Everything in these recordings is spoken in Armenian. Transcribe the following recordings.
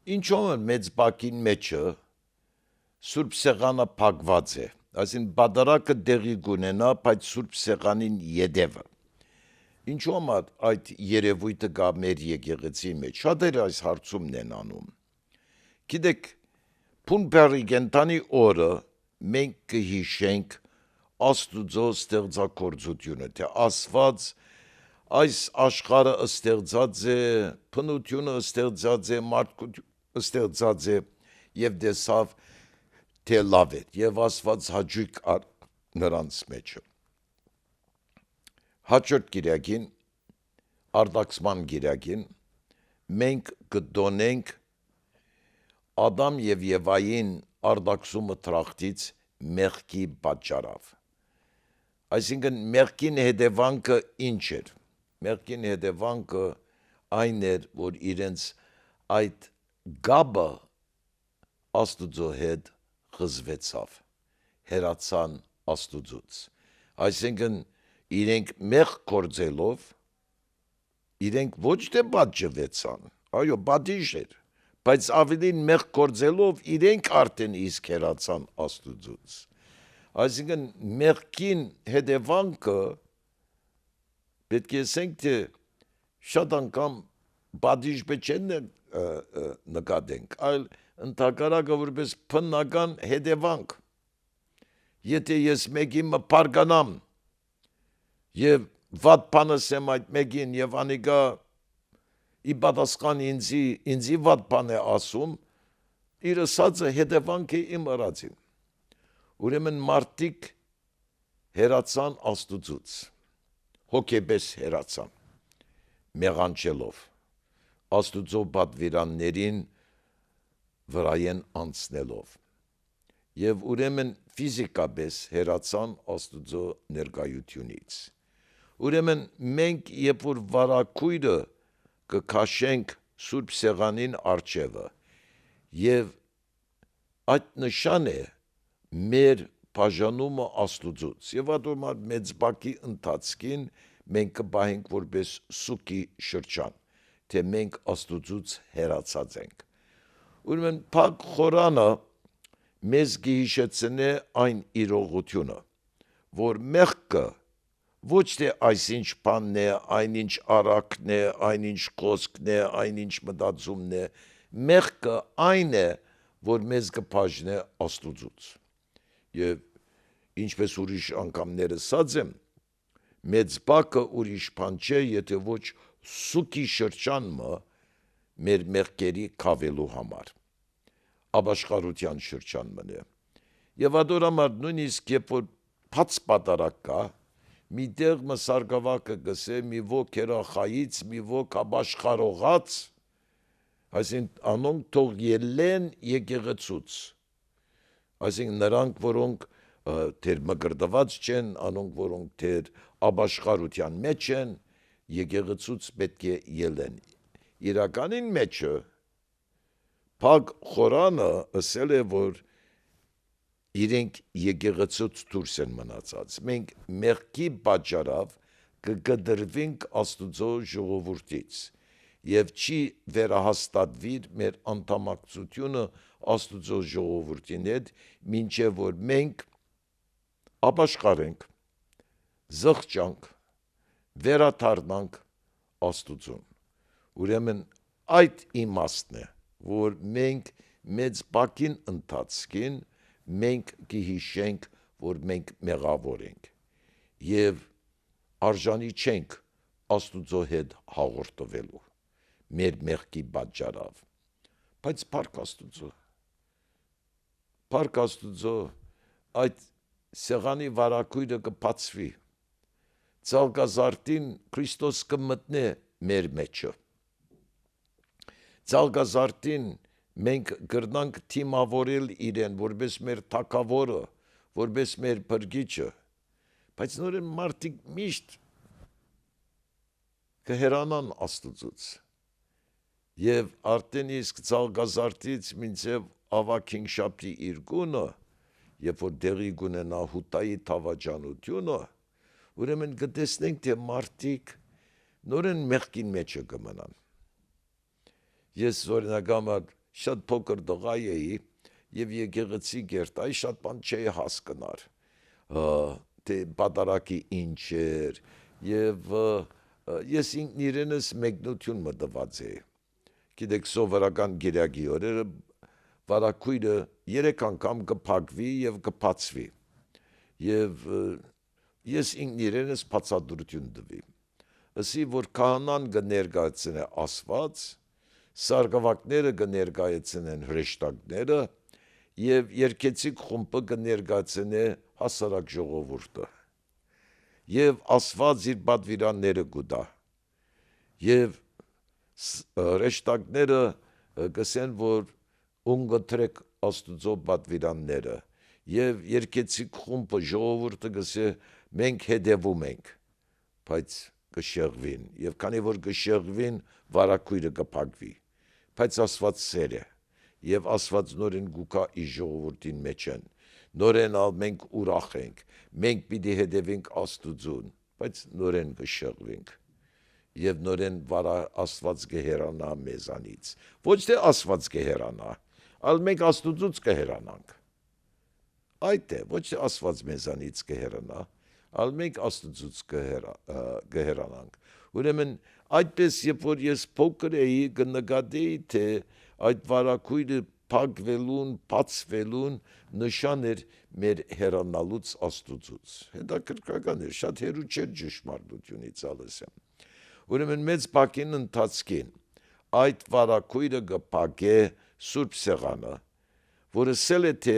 Ինչո՞վ է մեծ բակին մեջը Սուրբ Սեղանը փակված է, այսինքն բադարակը դեղի գունենա, բայց Սուրբ Սեղանին յետևը։ Ինչու՞ այդ երևույթը գա մեր եկեղեցի մեջ։ Շատերը այս հարցումն են անում։ Գիտեք, Փունփերի կենթանի օրը մենք կհիշենք Աստուծո ստեղծագործությունը, թե Աստված այս աշխարհը ստեղծած է, բնությունը ստեղծած է, մարդկությունը ստեղծած է եւ դեսավ թե լավ է եւ Աստված հաճույք նրանց մեջը։ Հաջորդ գիրակին, Արտաքսման գիրակին, մենք կդոնենք Ադամ եւ Եվային արտաքսումը տրախտից մեղքի պատճառով։ Այսինքն մեղքին հետևանքը ինչ էր։ Մեղքին հետևանքը այն էր, որ իրենց այդ գաբը Աստուծո հետ խզվեցավ, հեռացան Աստուծուց։ Այսինքն իրենք մեղ կործելով, իրենք ոչ թե պատժվեցան, այո, պատիժ էր, բայց ավելին մեղ կործելով իրենք արդեն իսկ հեռացան Աստուծուց։ Այսինքն մեղքին հետևանքը պետք է ասենք, թե շատ անգամ պատիժ չեն նկատենք, այլ ընդհակառակը որպես բնական հետևանք։ Եթե ես մեկի մփարկանամ եւ վատ բան ասեմ այդ մեկին եւ անիկա ի պատասխան ինձի վատ բան է ասում, իր ասածը հետևանք է իմ արածին։ Ուրեմն մարդիկ հեռացան Աստուծուց, հոգեպես հեռացան, մեղանչելով, Աստուծո պատվիրաններին վրայեն անցնելով, եւ ուրեմն ֆիզիկապես հեռացան Աստուծո ներկայությունից։ Ուրեմն մենք երբ որ վարակույրը կքաշենք Սուրբ Սեղանին առջևը, եւ այդ նշան է մեր բաժանումը Աստուծուց, եւ ադոմար մեծ բակի ընթացքին մենք կբահենք որպես սուկի շրջան, թե մենք Աստուծուց հեռացած ենք։ Ուրեմն փակ խորանը մեզ կհիշեցնե այն իրողությունը, որ մեղքը ոչ թե այսինչ բանն է, այնինչ արակն է, այնինչ խոսքն է, այնինչ մտածումն է, մեղքը այն է, որ մեզ կբաժնե Աստուծուց։ Եվ ինչպես ուրիշ անգամներ ասած եմ, մեծ բակը ուրիշ բան չէ, եթե ոչ սուկի շրջանը մեր մեղքերի քավելու համար, ապաշխարության շրջանն է։ Եվ ադորամար նույնիսկ երբ որ բաց պատարակ կա, մի տեղ մսարգավակը գսե մի ոք երախայից, մի ոք ապաշխարողած, այսինքն անոնք թող ելեն եկեղեցուց, այսինքն նրանք, որոնք թեր մգրտված չեն, անոնք, որոնք թեր ապաշխարության մեջ են, եկեղեցուց պետք է ելեն։ Իրականին մեջը փակ խորանը ասել է, որ իրենք եկեղեցուց դուրս են մնացած։ Մենք մեղքի պատճառով կգդրվենք Աստուծո ժողովրդից եւ չի վերահաստատվիր մեր անդամակցությունը Աստուծո ժողովրդին հետ, մինչեւ որ մենք ապաշխարենք, զղջանք, վերադառնանք Աստուծուն։ Ուրեմն այդ իմաստն է, որ մենք մեծ բակին ընթացքին մենք կհիշենք, որ մենք մեղավոր ենք եւ արժանի չենք Աստուծո հետ հաղորդվելու մեր մեղքի պատճառով, բայց Փառք Աստուծո, այդ սեղանի վարակույրը կբացվի, ցալկազարտին Քրիստոս կմտնե մեր մեջը, ցալկազարտին մենք կրնանք թիմավորել իրեն, որպես մեր թագավորը, որպես մեր փրկիչը, բայց նորեն մարդիկ միշտ կհեռանան Աստուծուց, եւ արդեն իսկ ցալկազարտից մինչեւ ավագին շաբթի իր գունը, երբ որ դեղի գունենա հուտայի թավաճանությունը, ուրեմն կտեսնենք, թե մարդիկ նորեն մեղքին մեջը կմնան։ Ես օրինակամար շատ փոքր տղա էի եւ եկեղեցի գերտայի շատ բան չէի հասկնար թե պատարակի ինչ էր եւ ես ինքն իրենս մեկնություն մտված էի գիտեք սովորական գիրակի օրերը վարակույրը 3 անգամ կփակվի եւ կփացվի եւ ես ինքն իրենս բացատրություն տվի ասի որ քահանան կներկայացնե Աստված սարգսակները կներկայացնեն հրեշտակները եւ երկեցիկ խումբը կներկայացնե հասարակ ժողովուրդը եւ Աստված իր պատվիրանները կուտա եւ հրեշտակները կսեն որ ունգտրեք Աստուծո պատվիրանները եւ երկեցիկ խումբը ժողովուրդը կսե մենք հետևում ենք բայց կշեղվին եւ քանի որ կշեղվին վարակույրը կփակվի բայց Աստված սեր է եւ Աստված նորեն գուկա իր ժողովրդին մեջ են նորեն ալ մենք ուրախ ենք մենք պիտի հետևենք Աստուծուն բայց նորեն կշեղվենք եւ նորեն Աստված կհերանա մեզանից ոչ թե Աստված կհերանա ալ մենք Աստուծուց կհերանանք այդ է ոչ թե Աստված մեզանից կհերանա ալ մենք Աստուծուց կհերանանք ուրեմն այդպես երբ որ ես փոքր էի կնկատեի թե այդ վարակույրը փակվելուն բացվելուն նշան էր մեր հերանալուց Աստուծուց հետաքրքրական էր շատ հերու չէր ճշմարտությունից ալսեմ ուրեմն մեծ բակին ընթացքին այդ վարակույրը կփակե Սուրբ Սեղանը որը ասել է թե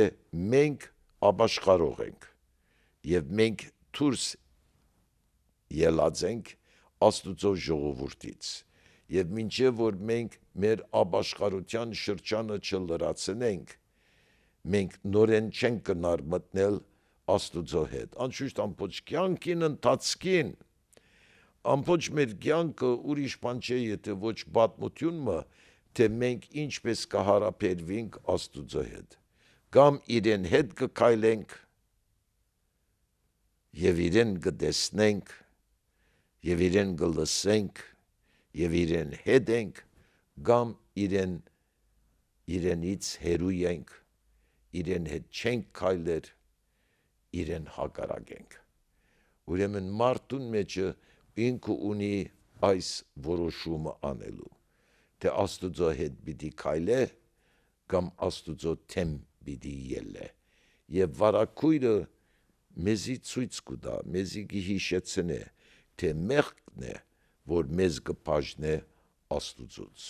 մենք ապաշխարող ենք եւ մենք դուրս ելած ենք Աստուծո ժողովրդից եւ մինչեւ որ մենք մեր ապաշխարության շրջանը չլրացնենք մենք նորեն չենք կնար մտնել Աստուծո հետ անշուշտ ամբողջ կյանքին ընթացքին ամբողջ մեր կյանքը ուրիշ բան չէ եթե ոչ պատմությունը թե մենք ինչպես կհարաբերվենք Աստուծո հետ կամ իրեն հետ կքայլենք եւ իրեն կտեսնենք եւ իրեն կլսենք եւ իրեն հետ ենք կամ իրենից հեռու ենք իրեն հետ չենք քայլեր իրեն հակառակենք ուրեմն մարդուն մեջը ինքը ունի այս որոշումը անելու թե Աստուծո հետ պիտի քայլե կամ Աստուծո թեմ պիտի ելե եւ վարակույրը մեզի ցույց կտա մեզի կհիշեցնե թե մեղքն է որ մեզ կբաժնե Աստուծուց